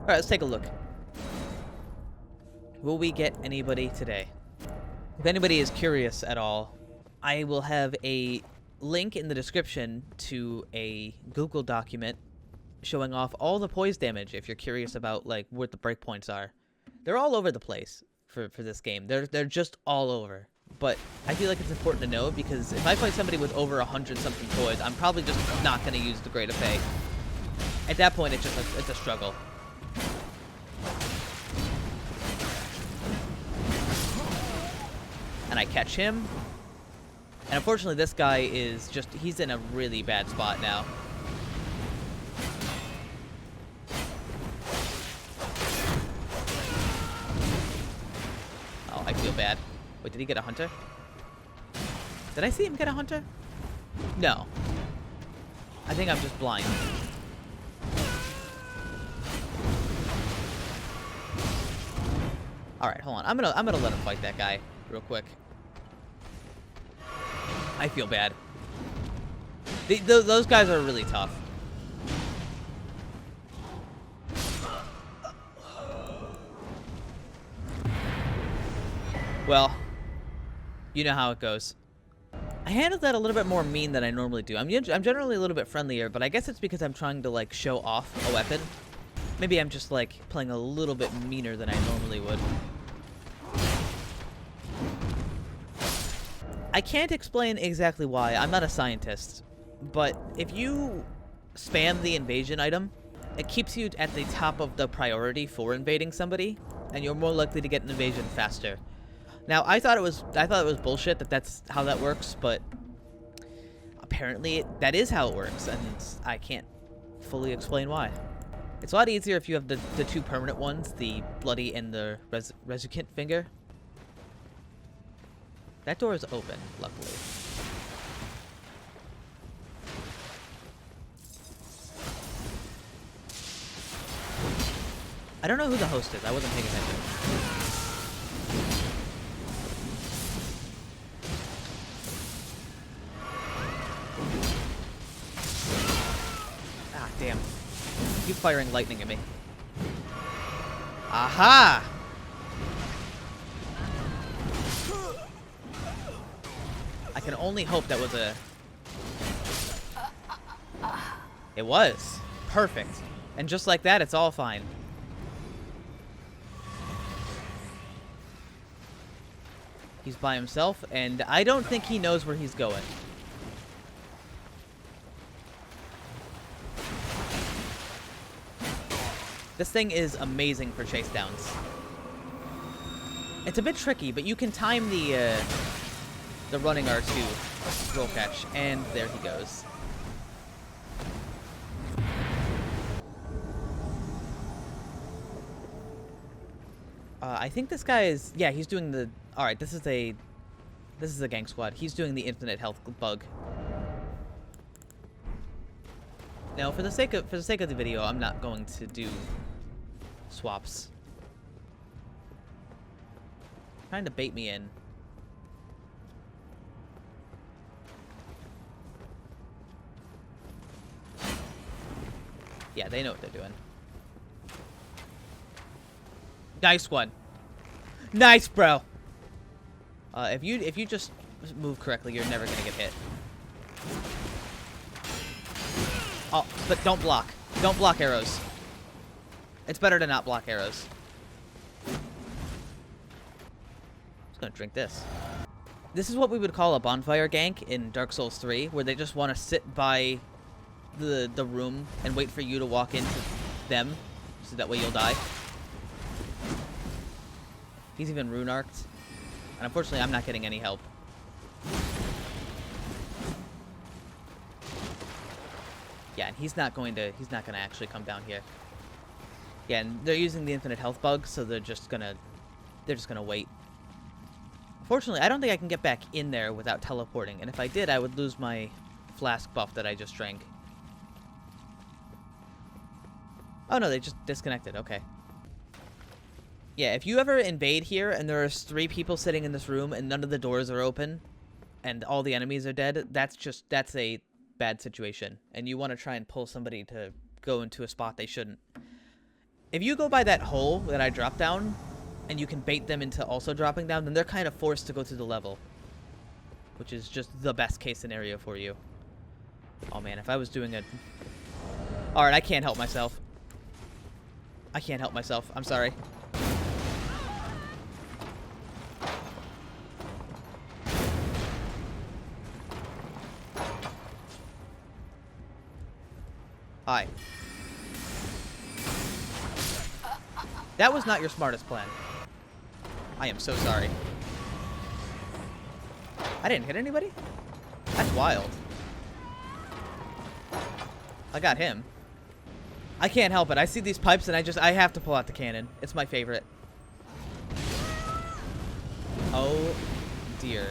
Alright, let's take a look. Will we get anybody today? If anybody is curious at all, I will have a link in the description to a Google document showing off all the poise damage if you're curious about like what the breakpoints are. They're all over the place for this game. They're just all over. But I feel like it's important to know because if I fight somebody with over 100 something poise, I'm probably just not going to use the Great Epee. At that point, it's a struggle. And I catch him. And unfortunately, this guy is just, he's in a really bad spot now. Oh, I feel bad. Wait, did he get a hunter? Did I see him get a hunter? No. I think I'm just blind. Alright, hold on. I'm gonna let him fight that guy real quick. I feel bad. Those guys are really tough. Well, you know how it goes. I handled that a little bit more mean than I normally do. I'm generally a little bit friendlier, but I guess it's because I'm trying to, like, show off a weapon. Maybe I'm just, like, playing a little bit meaner than I normally would. I can't explain exactly why. I'm not a scientist. But if you spam the invasion item, it keeps you at the top of the priority for invading somebody, and you're more likely to get an invasion faster. Now, I thought it was bullshit that that's how that works, but apparently that is how it works, and I can't fully explain why. It's a lot easier if you have the two permanent ones, the bloody and the resucant finger. That door is open, luckily. I don't know who the host is. I wasn't paying attention. Ah, damn. Keep firing lightning at me. Aha! I can only hope that was a... It was. Perfect. And just like that, it's all fine. He's by himself, and I don't think he knows where he's going. This thing is amazing for chase downs. It's a bit tricky, but you can time the running R2 roll catch, and there he goes. I think this guy is, yeah, he's doing the, alright, this is a gank squad. He's doing the infinite health bug. Now, for the sake of the video, I'm not going to do swaps. Trying to bait me in. Yeah, they know what they're doing. Nice one. Nice, bro. If you just move correctly, you're never gonna get hit. Oh, but don't block. Don't block arrows. It's better to not block arrows. I'm just gonna drink this. This is what we would call a bonfire gank in Dark Souls 3, where they just want to sit by the room and wait for you to walk into them, so that way you'll die. He's even rune arced. And unfortunately, I'm not getting any help. Yeah, and he's not gonna actually come down here. Yeah, and they're using the infinite health bug, so they're just gonna wait. Fortunately, I don't think I can get back in there without teleporting, and if I did, I would lose my flask buff that I just drank. Oh no, they just disconnected, okay. Yeah, if you ever invade here and there's 3 people sitting in this room and none of the doors are open and all the enemies are dead, that's a bad situation. And you want to try and pull somebody to go into a spot they shouldn't. If you go by that hole that I dropped down, and you can bait them into also dropping down, then they're kind of forced to go through the level. Which is just the best case scenario for you. Oh man, if I was doing a... Alright, I can't help myself. I can't help myself. I'm sorry. Hi. That was not your smartest plan. I am so sorry. I didn't hit anybody? That's wild. I got him. I can't help it. I see these pipes and I have to pull out the cannon. It's my favorite. Oh dear.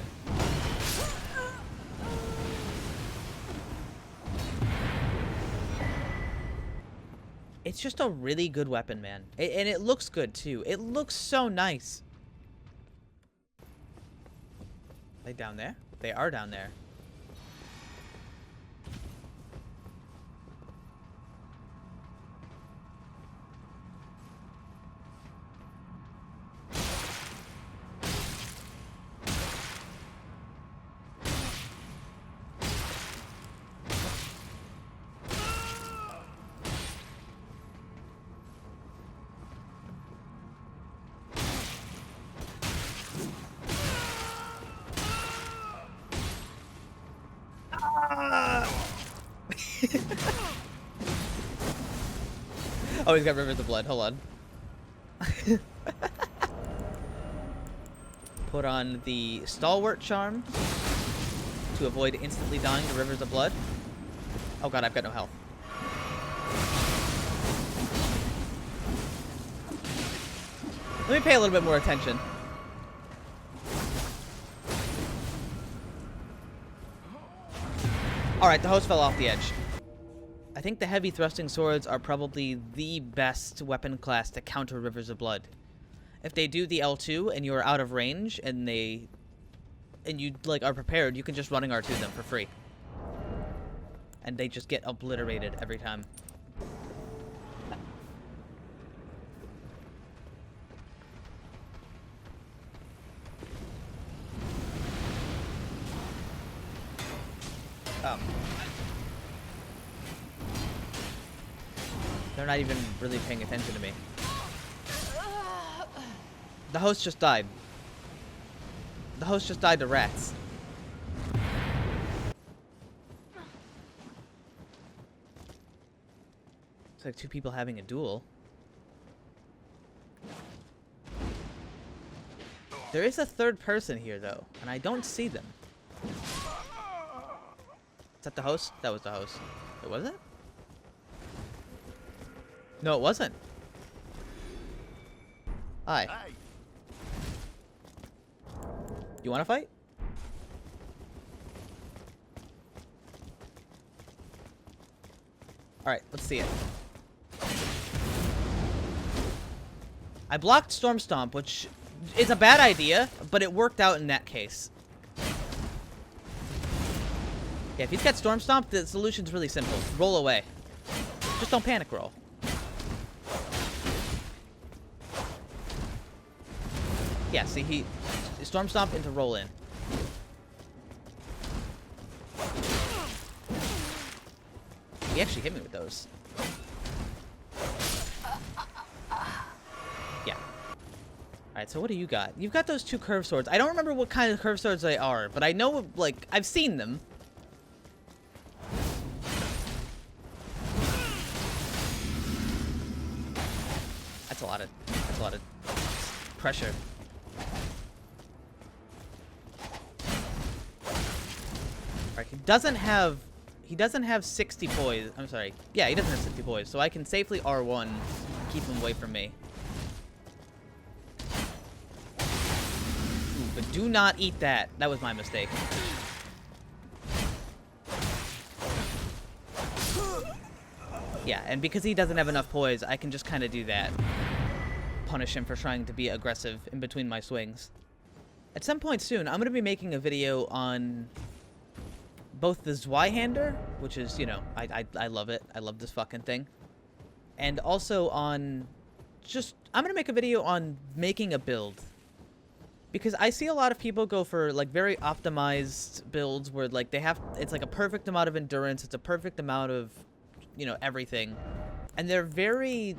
It's just a really good weapon, man. And it looks good too. It looks so nice. Are they down there? They are down there. Oh, he's got rivers of blood. Hold on. Put on the stalwart charm to avoid instantly dying to rivers of blood. Oh god, I've got no health. Let me pay a little bit more attention. Alright, the host fell off the edge. I think the heavy thrusting swords are probably the best weapon class to counter rivers of blood. If they do the L2 and you're out of range and you like are prepared, you can just running R2 them for free. And they just get obliterated every time. They're not even really paying attention to me. The host just died. The host just died to rats. It's like two people having a duel. There is a third person here, though, and I don't see them. Is that the host? That was the host. Wait, was it? No, it wasn't. Hi. You want to fight? Alright, let's see it. I blocked Storm Stomp, which is a bad idea, but it worked out in that case. Yeah, if he's got Storm Stomp, the solution's really simple. Roll away. Just don't panic roll. Yeah, see, he Storm Stomp into roll in. He actually hit me with those. Yeah. Alright, so what do you got? You've got those two curved swords. I don't remember what kind of curved swords they are, but I know, like, I've seen them. That's a lot of pressure. Alright, he doesn't have 60 poise. I'm sorry. Yeah, he doesn't have 60 poise, so I can safely R1, keep him away from me. Ooh, but do not eat that. That was my mistake. Yeah, and because he doesn't have enough poise, I can just kind of do that. Punish him for trying to be aggressive in between my swings. At some point soon, I'm going to be making a video on both the Zweihander, which is, you know, I love it. I love this fucking thing. And also on I'm gonna make a video on making a build. Because I see a lot of people go for, like, very optimized builds where, like, it's like a perfect amount of endurance, it's a perfect amount of, you know, everything. And they're very,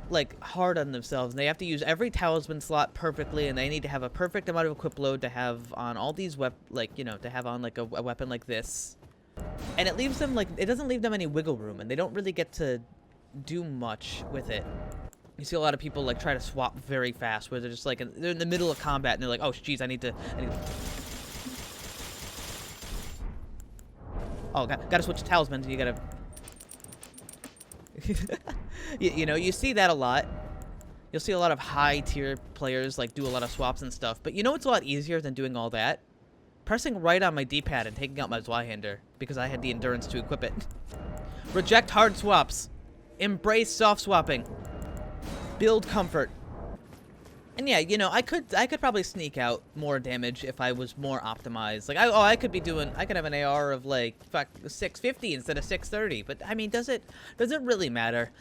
like, hard on themselves. And they have to use every talisman slot perfectly, and they need to have a perfect amount of equip load to have on all these to have on, like, a weapon like this. And it leaves them, like, it doesn't leave them any wiggle room, and they don't really get to do much with it. You see a lot of people, like, try to swap very fast, where they're just, like, they're in the middle of combat, and they're like, oh, jeez, I need to... Oh, gotta switch to talisman, you gotta... you know, you see that a lot. You'll see a lot of high-tier players, like, do a lot of swaps and stuff, but you know what's a lot easier than doing all that? Pressing right on my D-pad and taking out my Zweihander, because I had the endurance to equip it. Reject hard swaps. Embrace soft swapping. Build comfort. And yeah, you know, I could probably sneak out more damage if I was more optimized. Like, I could have an AR of, like, 650 instead of 630. But, I mean, does it really matter?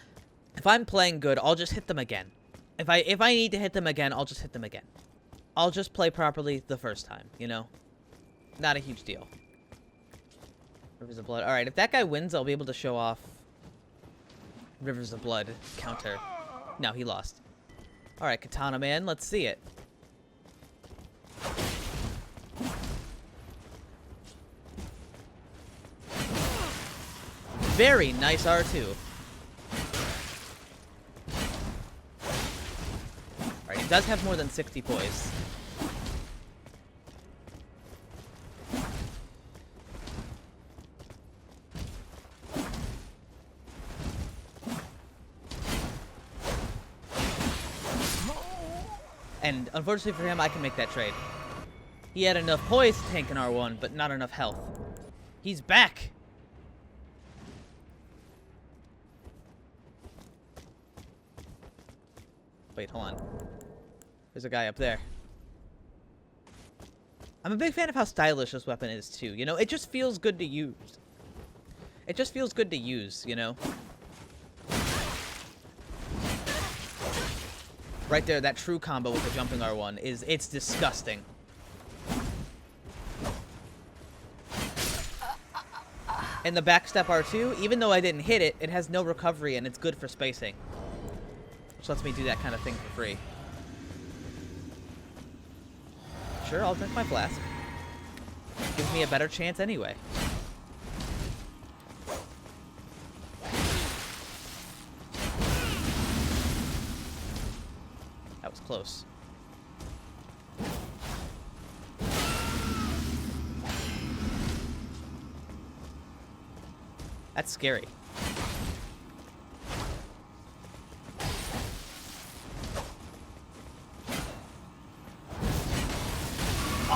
If I'm playing good, I'll just hit them again. If I need to hit them again, I'll just hit them again. I'll just play properly the first time, you know? Not a huge deal. Rivers of Blood. Alright, if that guy wins, I'll be able to show off Rivers of Blood counter. No, he lost. Alright, Katana Man, let's see it. Very nice R2. Alright, he does have more than 60 poise. And unfortunately for him, I can make that trade. He had enough poise to tank an R1, but not enough health. He's back! Wait, hold on. There's a guy up there. I'm a big fan of how stylish this weapon is, too. You know, it just feels good to use. It just feels good to use, you know? Right there, that true combo with the jumping R1 it's disgusting. And the backstep R2, even though I didn't hit it, it has no recovery and it's good for spacing. Which lets me do that kind of thing for free. Sure, I'll drink my flask. Gives me a better chance anyway. That was close. That's scary.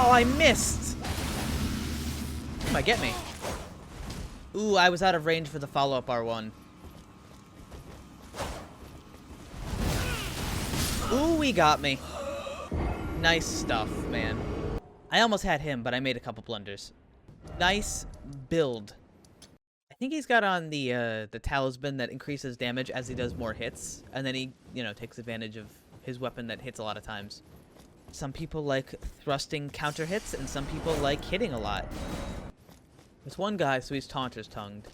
Oh, I missed! He might get me. Ooh, I was out of range for the follow-up R1. Ooh, he got me. Nice stuff, man. I almost had him, but I made a couple blunders. Nice build. I think he's got on the talisman that increases damage as he does more hits, and then he, you know, takes advantage of his weapon that hits a lot of times. Some people like thrusting counter hits, and some people like hitting a lot. There's one guy, so he's Taunter's tongued.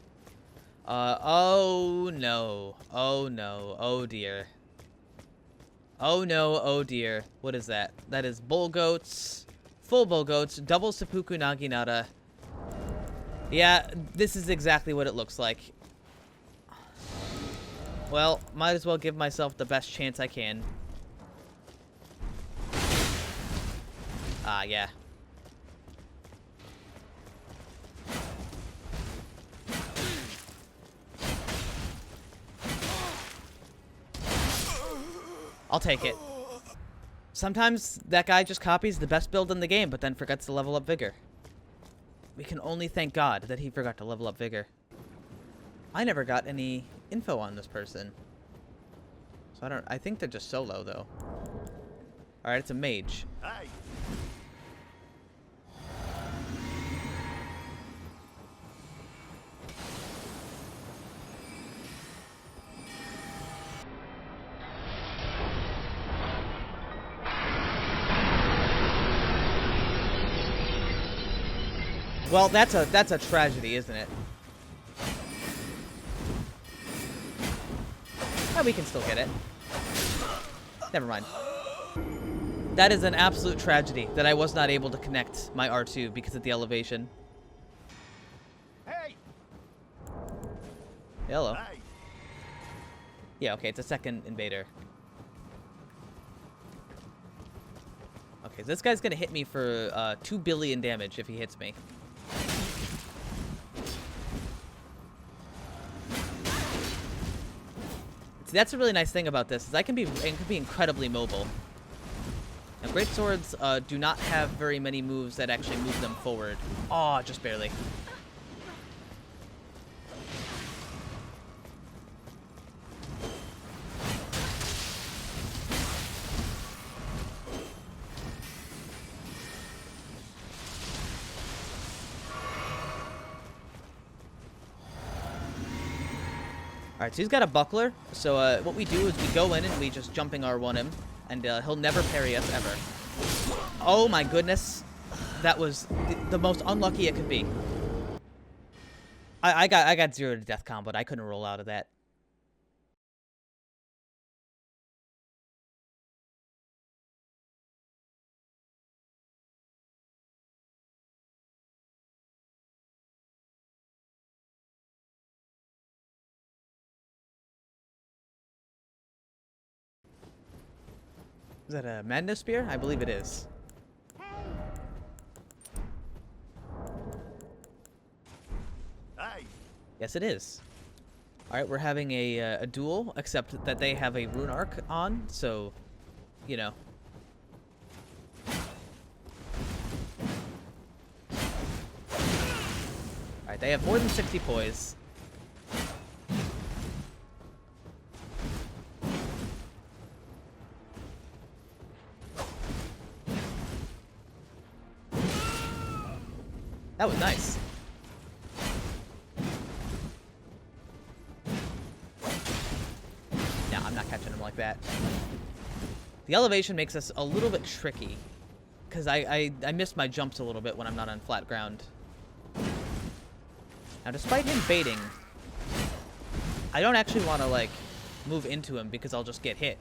Oh no. Oh no. Oh dear. Oh no, oh dear. What is that? That is bull goats, full bull goats, double seppuku naginata. Yeah, this is exactly what it looks like. Well, might as well give myself the best chance I can. Ah, yeah. I'll take it. Sometimes that guy just copies the best build in the game, but then forgets to level up Vigor. We can only thank God that he forgot to level up Vigor. I never got any info on this person. So I think they're just solo, though. Alright, it's a mage. Hey. Well, that's a tragedy, isn't it? Oh, we can still get it. Never mind. That is an absolute tragedy that I was not able to connect my R2 because of the elevation. Hey. Hello. Hey. Yeah, okay, it's a second invader. Okay, so this guy's gonna hit me for 2 billion damage if he hits me. See, that's a really nice thing about this, is I can be incredibly mobile. Now, great swords do not have very many moves that actually move them forward. Oh, just barely. Alright, so he's got a buckler, so what we do is we go in and we just jumping R1 him, and he'll never parry us ever. Oh my goodness, that was the most unlucky it could be. I got 0 to death combo, but I couldn't roll out of that. Is that a Madness Spear? I believe it is. Hey. Yes, it is. Alright, we're having a duel, except that they have a rune arc on, so, you know. Alright, they have more than 60 poise. That was nice. No, I'm not catching him like that. The elevation makes us a little bit tricky, because I miss my jumps a little bit when I'm not on flat ground. Now, despite him baiting, I don't actually want to, like, move into him because I'll just get hit.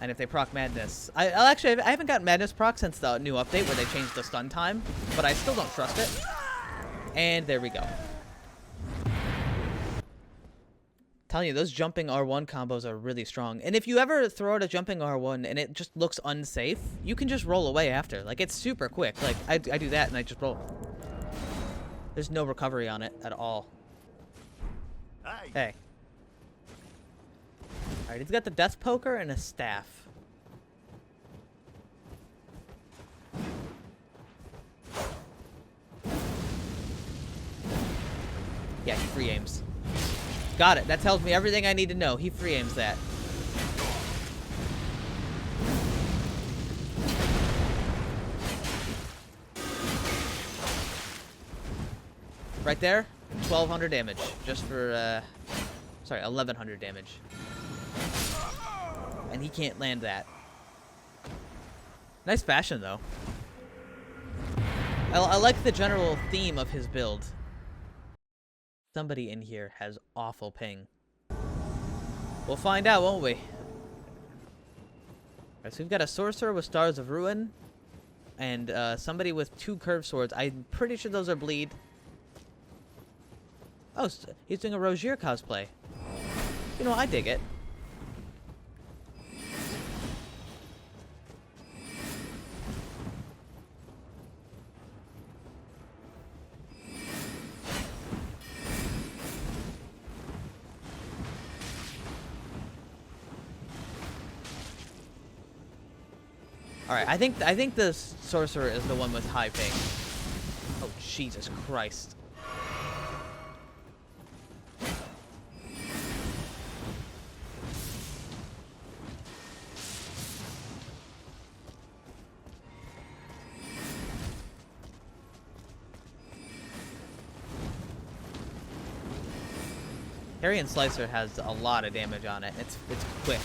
And if they proc Madness... I haven't gotten Madness proc since the new update where they changed the stun time, but I still don't trust it. And there we go. Telling you, those jumping R1 combos are really strong. And if you ever throw out a jumping R1 and it just looks unsafe, you can just roll away after. Like, it's super quick. Like, I do that and I just roll. There's no recovery on it at all. Hey. Alright, he's got the Death Poker and a staff. Yeah, he free aims. Got it. That tells me everything I need to know. He free aims that. Right there, 1,200 damage. Just for, sorry, 1,100 damage. And he can't land that. Nice fashion, though. I like the general theme of his build. Somebody in here has awful ping. We'll find out, won't we? Alright, so we've got a sorcerer with Stars of Ruin. And somebody with 2 curved swords. I'm pretty sure those are bleed. Oh, he's doing a Rogier cosplay. You know, I dig it. Alright, I think the sorcerer is the one with high ping. Oh, Jesus Christ. Parry and Slicer has a lot of damage on it. It's quick.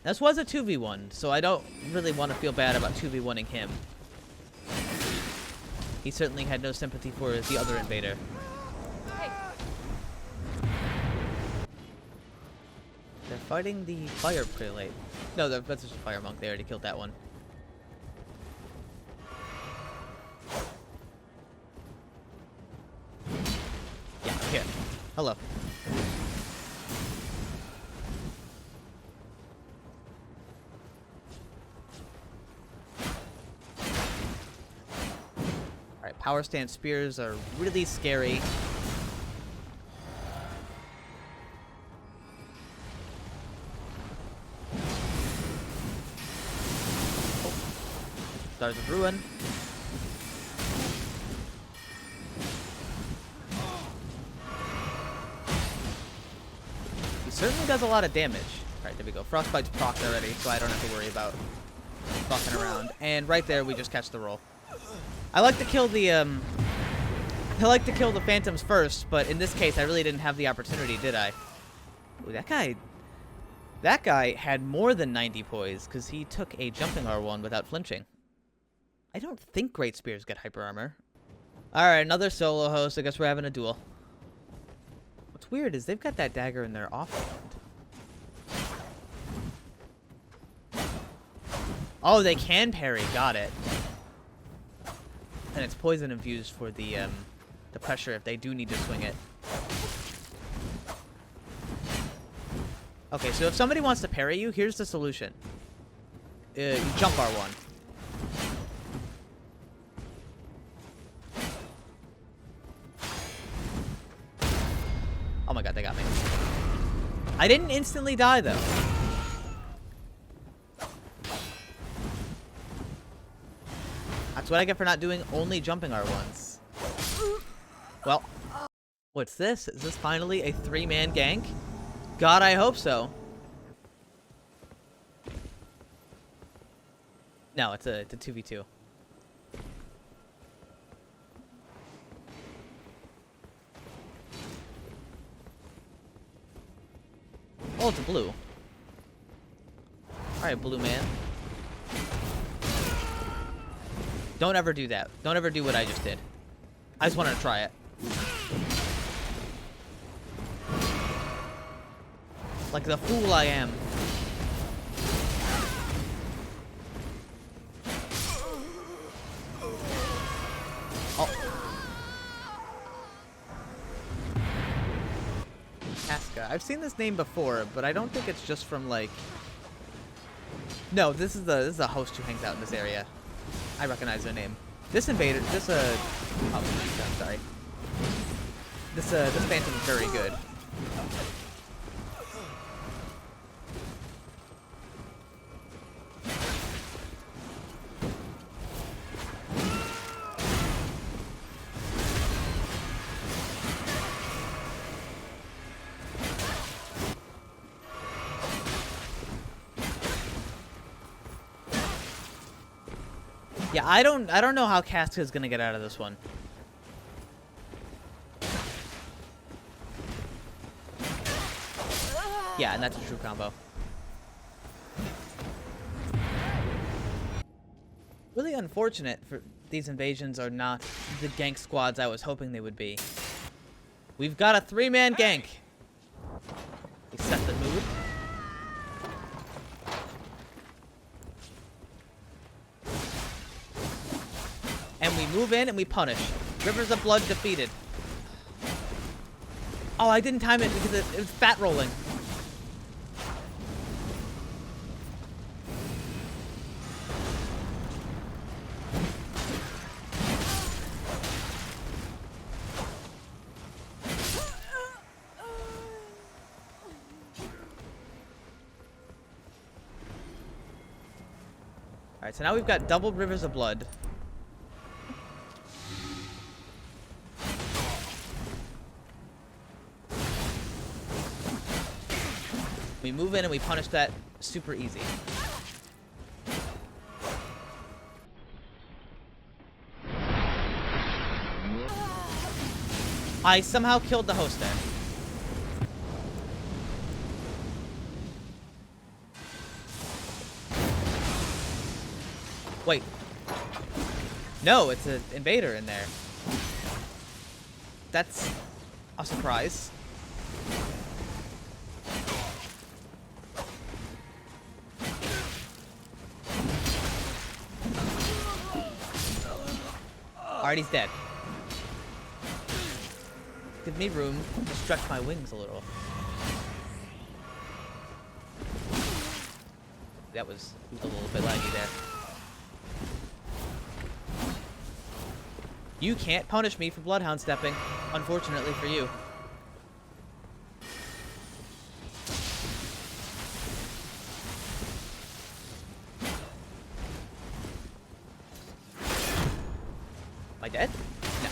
This was a 2v1, so I don't really want to feel bad about 2v1ing him. He certainly had no sympathy for the other invader. Hey. They're fighting the fire prelate. No, that's just a fire monk. They already killed that one. Yeah, here. Hello. Alright, power stance spears are really scary. Stars of Ruin. He certainly does a lot of damage. Alright, there we go. Frostbite's procced already, so I don't have to worry about fucking around. And right there, we just catch the roll. I like to kill the phantoms first, but in this case, I really didn't have the opportunity, did I? Ooh, that guy had more than 90 poise, because he took a jumping R1 without flinching. I don't think Great Spears get hyper armor. Alright, another solo host. I guess we're having a duel. What's weird is they've got that dagger in their offhand. Oh, they can parry. Got it. And it's poison infused for the pressure if they do need to swing it. Okay, so if somebody wants to parry you, here's the solution. You jump R1. Oh my god, they got me. I didn't instantly die, though. That's what I get for not doing only jumping R1s. Well, what's this? Is this finally a 3-man gank? God, I hope so. No, it's a 2v2. Oh, it's a blue. Alright, blue man. Don't ever do that. Don't ever do what I just did. I just wanted to try it. Like the fool I am. Oh. Casca. I've seen this name before, but I don't think it's just from like... No, this is a host who hangs out in this area. I recognize their name. This invader, oh, I'm sorry. This phantom is very good. Yeah, I don't know how Casca is gonna get out of this one. Yeah, and that's a true combo. Really unfortunate for these invasions are not the gank squads I was hoping they would be. We've got a 3-man gank. We set the mood. And we move in and we punish. Rivers of Blood defeated. Oh, I didn't time it because it was fat rolling. Alright, so now we've got double Rivers of Blood. We move in and we punish that super easy. I somehow killed the host there. Wait. No, it's an invader in there. That's a surprise. Alright, he's dead. Give me room to stretch my wings a little. That was a little bit laggy there. You can't punish me for bloodhound stepping, unfortunately for you. Am I dead? No.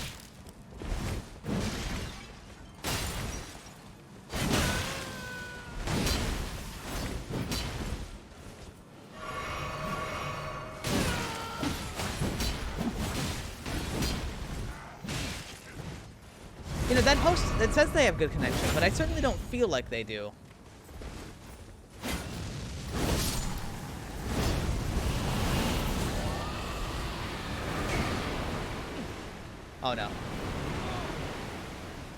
You know, that host, it says they have good connection, but I certainly don't feel like they do. Oh no.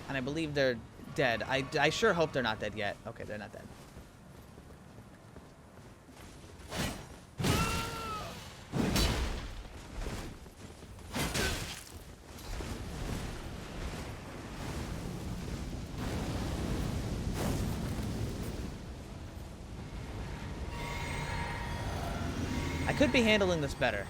And I believe they're dead. I sure hope they're not dead yet. Okay, they're not dead. I could be handling this better.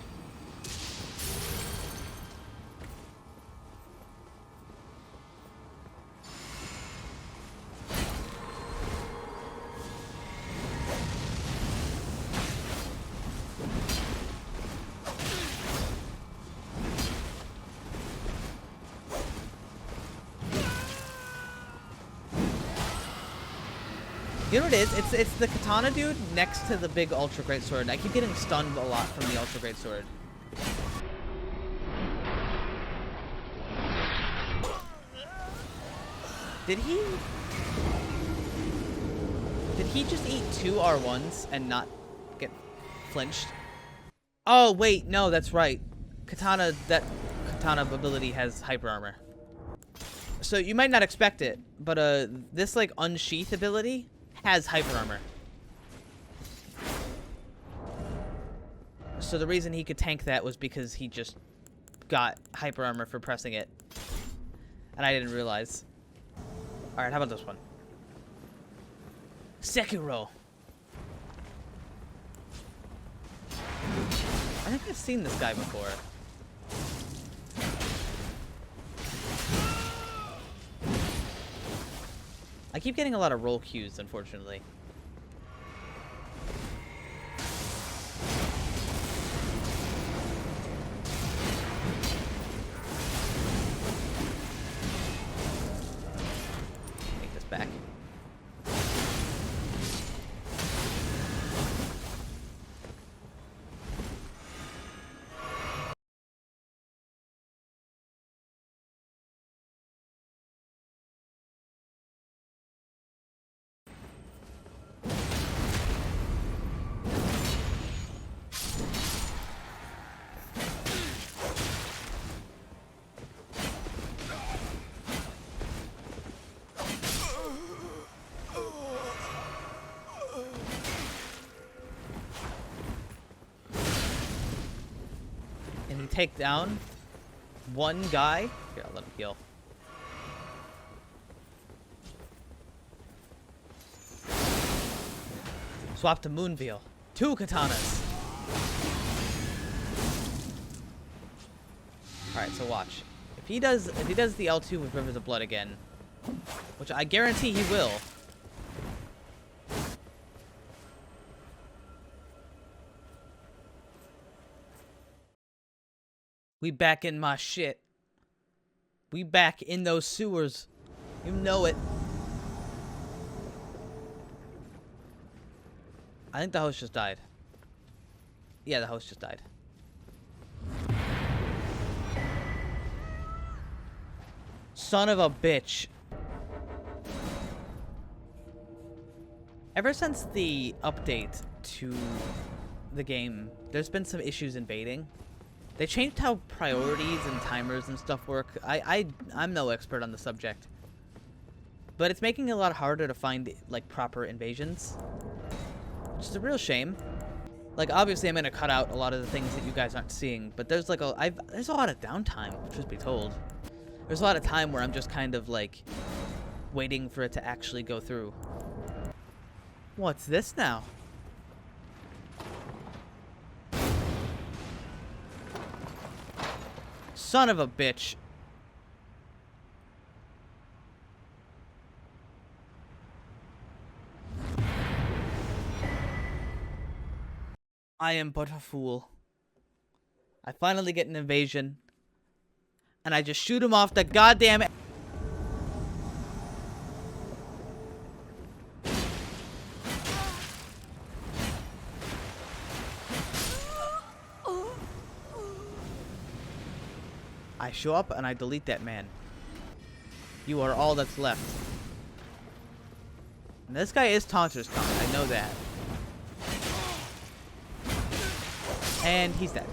You know what it is? It's the katana dude next to the big ultra great sword. I keep getting stunned a lot from the ultra great sword. Did he just eat 2 R1s and not get flinched? Oh wait, no, that's right. Katana ability has hyper armor. So you might not expect it, but this like unsheath ability has hyper armor. So the reason he could tank that was because he just got hyper armor for pressing it. And I didn't realize. Alright, how about this one? Sekiro. I think I've seen this guy before. I keep getting a lot of roll cues, unfortunately. Take this back. And you take down one guy. Here, I'll let him heal. Swap to Moonveil. 2 katanas. Alright, so watch. If he does the L2 with Rivers of Blood again, which I guarantee he will. We back in my shit. We back in those sewers. You know it. I think the host just died. Yeah, the host just died. Son of a bitch. Ever since the update to the game, there's been some issues invading. They changed how priorities and timers and stuff work. I'm no expert on the subject. But it's making it a lot harder to find, like, proper invasions. Which is a real shame. Like, obviously I'm gonna cut out a lot of the things that you guys aren't seeing, but there's like there's a lot of downtime, truth be told. There's a lot of time where I'm just kind of like waiting for it to actually go through. What's this now? Son of a bitch. I am but a fool. I finally get an invasion. And I just shoot him off the goddamn... I show up and I delete that man. You are all that's left. And this guy is Taunter's Con, I know that. And he's dead.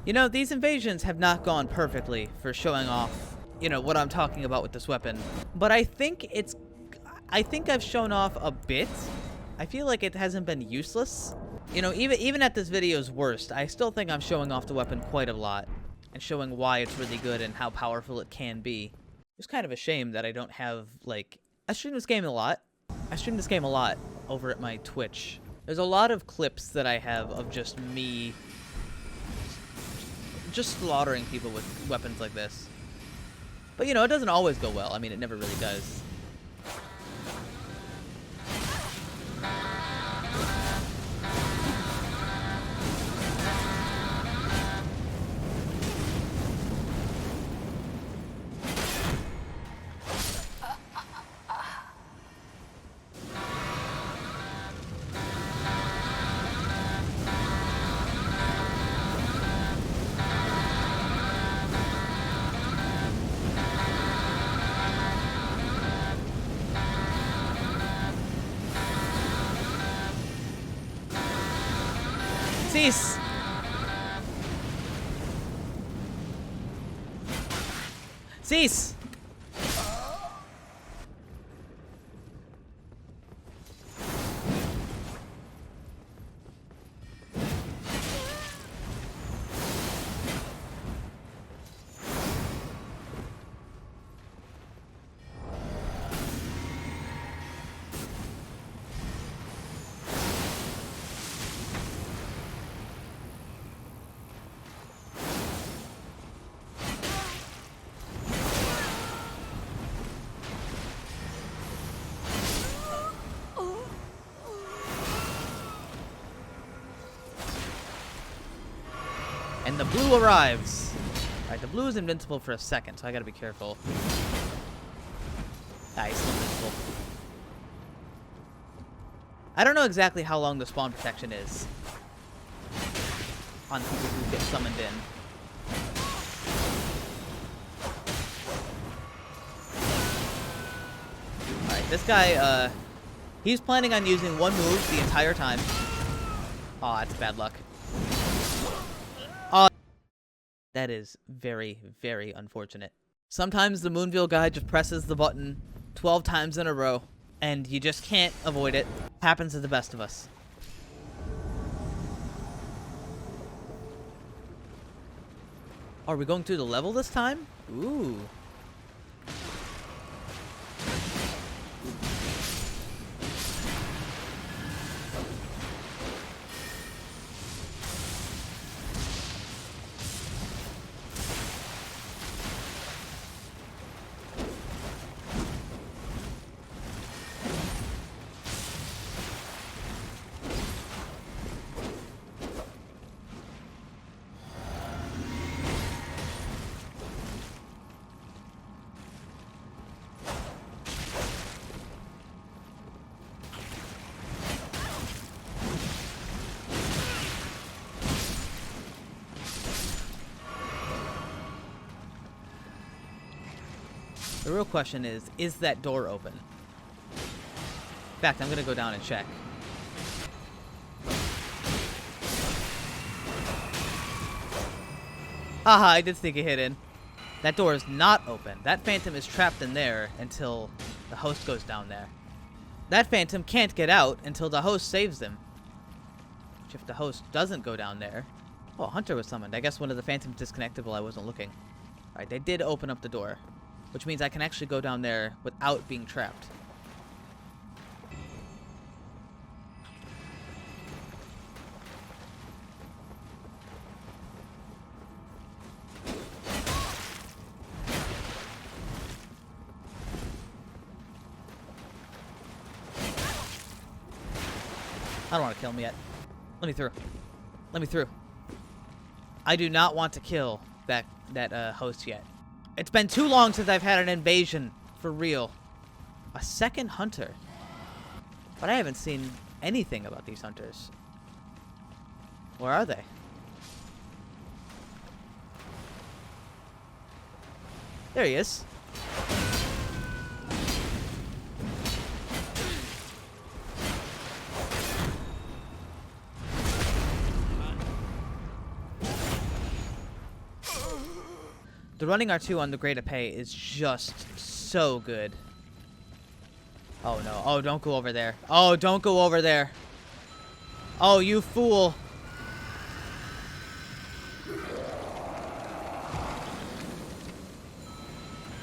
You know, these invasions have not gone perfectly for showing off, you know, what I'm talking about with this weapon. But I think I've shown off a bit. I feel like it hasn't been useless. You know, even at this video's worst, I still think I'm showing off the weapon quite a lot. And showing why it's really good and how powerful it can be. It's kind of a shame that I don't have, like... I stream this game a lot. I stream this game a lot over at my Twitch. There's a lot of clips that I have of just me just slaughtering people with weapons like this. But, you know, it doesn't always go well. I mean, it never really does. Cease! Cease! And the blue arrives. Alright, the blue is invincible for a second, so I gotta be careful. Ah, he's still invincible. I don't know exactly how long the spawn protection is on people who get summoned in. Alright, this guy, he's planning on using one move the entire time. Aw, that's bad luck. That is very, very unfortunate. Sometimes the Moonveil guy just presses the button 12 times in a row, and you just can't avoid it. Happens to the best of us. Are we going through the level this time? Ooh. The real question is that door open? In fact, I'm gonna go down and check. Haha, I did sneak a hit in. That door is not open. That phantom is trapped in there until the host goes down there. That phantom can't get out until the host saves them. Which if the host doesn't go down there... Oh, a hunter was summoned. I guess one of the phantoms disconnected while I wasn't looking. Alright, they did open up the door. Which means I can actually go down there without being trapped. I don't want to kill him yet. Let me through. Let me through. I do not want to kill that host yet. It's been too long since I've had an invasion. For real. A second hunter. But I haven't seen anything about these hunters. Where are they? There he is. The running R2 on the Great Epee is just so good. Oh no. Oh, don't go over there. Oh, don't go over there. Oh, you fool.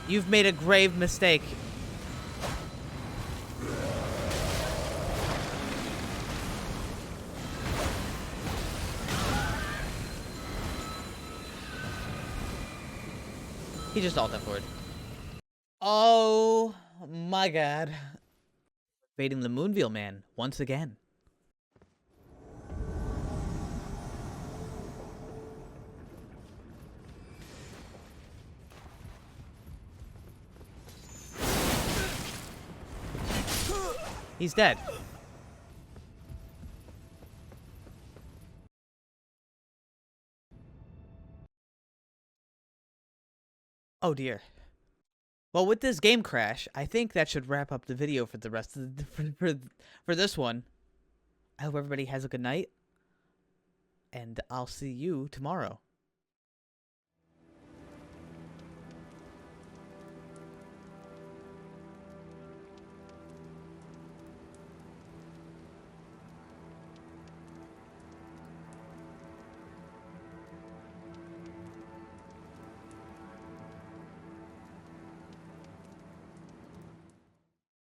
You've made a grave mistake. He just ulted forward. Oh my god. Baiting the Moonveil man once again. He's dead. Oh dear. Well, with this game crash, I think that should wrap up the video for the rest of the, for this one. I hope everybody has a good night, and I'll see you tomorrow.